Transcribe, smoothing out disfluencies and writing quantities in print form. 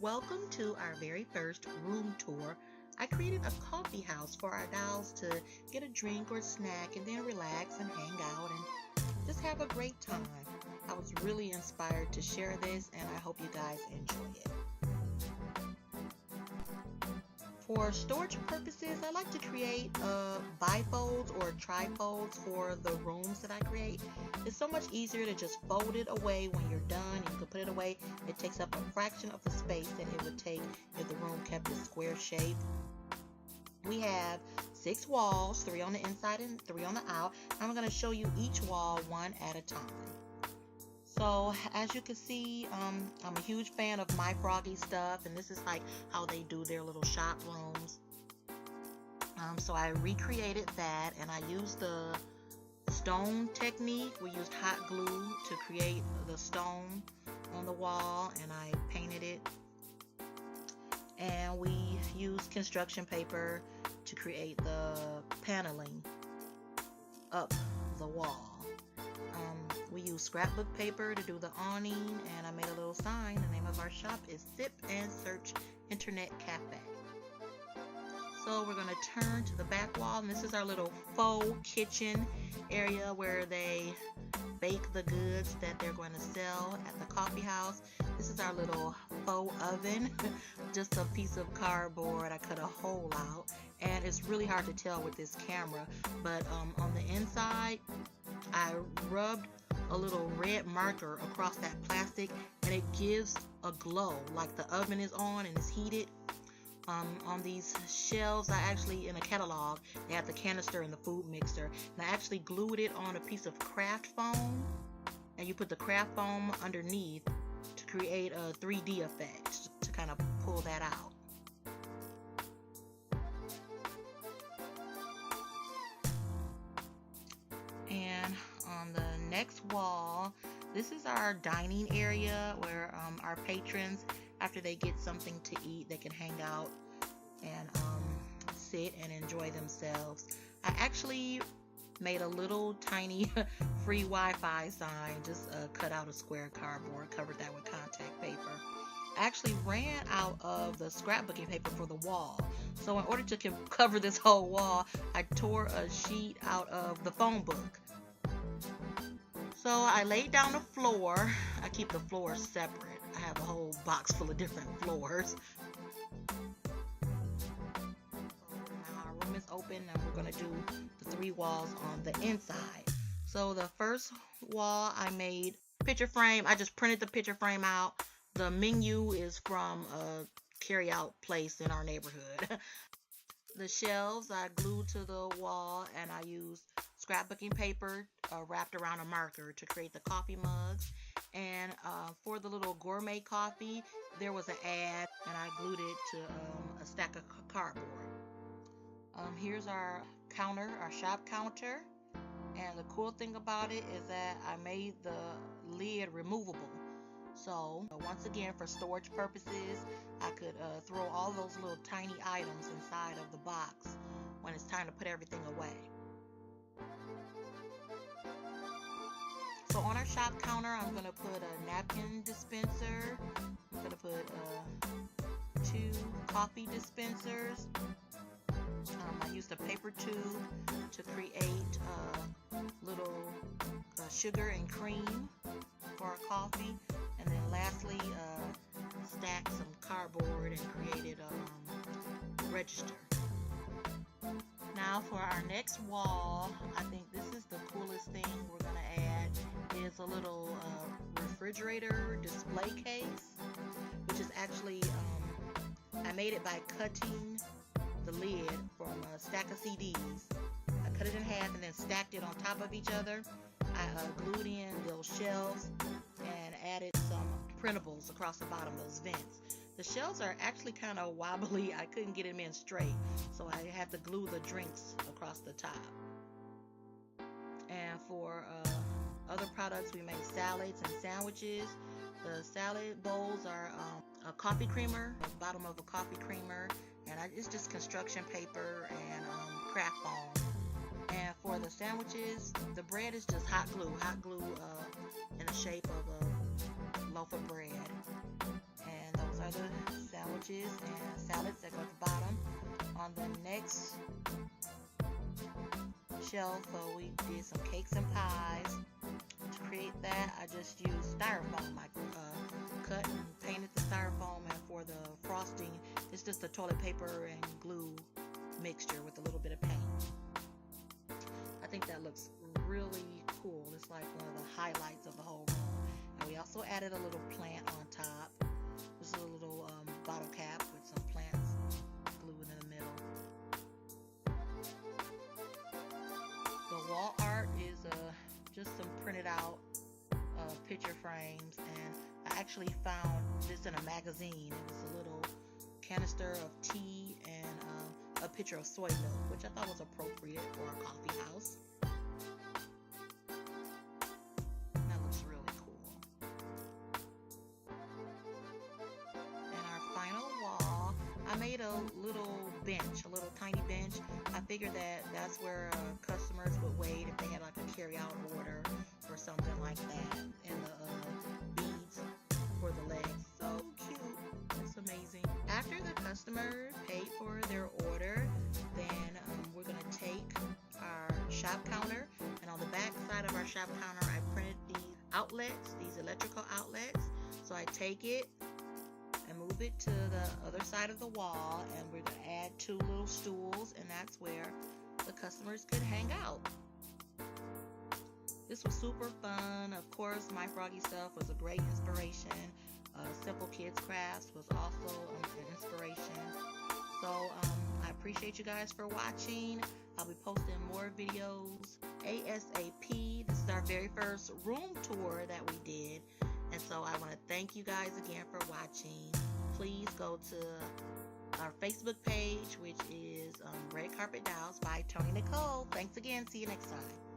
Welcome to our very first room tour. I created a coffee house for our dolls to get a drink or snack and then relax and hang out and just have a great time. I was really inspired to share this and I hope you guys enjoy it. For storage purposes, I like to create bifolds or trifolds for the rooms that I create. It's so much easier to just fold it away when you're done. You can put it away. It takes up a fraction of the space that it would take if the room kept its square shape. We have 6 walls, 3 on the inside and 3 on the out. I'm going to show you each wall one at a time. So as you can see, I'm a huge fan of MyFroggy stuff, and this is like how they do their little shop rooms. So I recreated that, and I used the stone technique. We used hot glue to create the stone on the wall, and I painted it. And we used construction paper to create the paneling up the wall. We use scrapbook paper to do the awning, and I made a little sign. The name of our shop is Sip and Search Internet Cafe. So we're going to turn to the back wall, and this is our little faux kitchen area where they bake the goods that they're going to sell at the coffee house. This is our little faux oven, just a piece of cardboard. I cut a hole out, and it's really hard to tell with this camera, but on the inside I rubbed a little red marker across that plastic, and it gives a glow like the oven is on and is heated. On these shelves, I actually, in a catalog, they have the canister and the food mixer, and I actually glued it on a piece of craft foam, and you put the craft foam underneath to create a 3D effect to kind of pull that out. And on the next wall, this is our dining area where our patrons, after they get something to eat, they can hang out and sit and enjoy themselves. I actually made a little tiny free Wi-Fi sign, just cut out a square cardboard, covered that with contact paper. I actually ran out of the scrapbooking paper for the wall, so in order to cover this whole wall, I tore a sheet out of the phone book. So I laid down the floor. I keep the floors separate. I have a whole box full of different floors. Now our room is open, and we're going to do the 3 walls on the inside. So the first wall, I made picture frame. I just printed the picture frame out. The menu is from a carry-out place in our neighborhood. The shelves I glued to the wall, and I used scrapbooking paper wrapped around a marker to create the coffee mugs. And for the little gourmet coffee, there was an ad, and I glued it to a stack of cardboard. Here's our counter, our shop counter. And the cool thing about it is that I made the lid removable. So once again, for storage purposes, I could throw all those little tiny items inside of the box when it's time to put everything away. So on our shop counter, I'm going to put a napkin dispenser. I'm going to put 2 coffee dispensers. I used a paper tube to create little sugar and cream for our coffee. And then lastly, stacked some cardboard and created a register. Now for our next wall, I think this is the coolest thing we're going to add, is a little refrigerator display case, which is actually, I made it by cutting the lid from a stack of CDs. I cut it in half and then stacked it on top of each other. I glued in those shelves and added some printables across the bottom, those vents. The shelves are actually kind of wobbly. I couldn't get them in straight, so I had to glue the drinks across the top. And for other products, we made salads and sandwiches. The salad bowls are a coffee creamer, the bottom of a coffee creamer, and it's just construction paper and craft foam. And for the sandwiches, the bread is just hot glue in the shape of a loaf of bread. And those other sandwiches and salads that go at the bottom. On the next shelf, we did some cakes and pies. To create that, I just used styrofoam. I cut and painted the styrofoam, and for the frosting, it's just a toilet paper and glue mixture with a little bit of paint. I think that looks really cool. It's like one of the highlights of the whole room. And we also added a little plant on top. This is a little bottle cap with some plants glued in the middle. The wall art is just some printed out picture frames, and I actually found this in a magazine. It was a little canister of tea and a pitcher of soy milk, which I thought was appropriate for a coffee house. That looks really cool. And our final wall, I made a little bench, a little tiny bench. I figured that that's where customers would wait if they had like a carry-out order or something like that. And the beads for the legs, so cute. It's amazing. After the customer paid for their order, then we're gonna take our shop counter, and on the back side of our shop counter, I printed these outlets, these electrical outlets. So I take it and move it to the other side of the wall, and we're gonna add 2 little stools, and that's where the customers could hang out. This was super fun. Of course, My Froggy Stuff was a great inspiration. Simple Kids Crafts was also an inspiration. So I appreciate you guys for watching. I'll be posting more videos ASAP. This is our very first room tour that we did. And so I want to thank you guys again for watching. Please go to our Facebook page, which is Red Carpet Dolls by Tony Nicole. Thanks again. See you next time.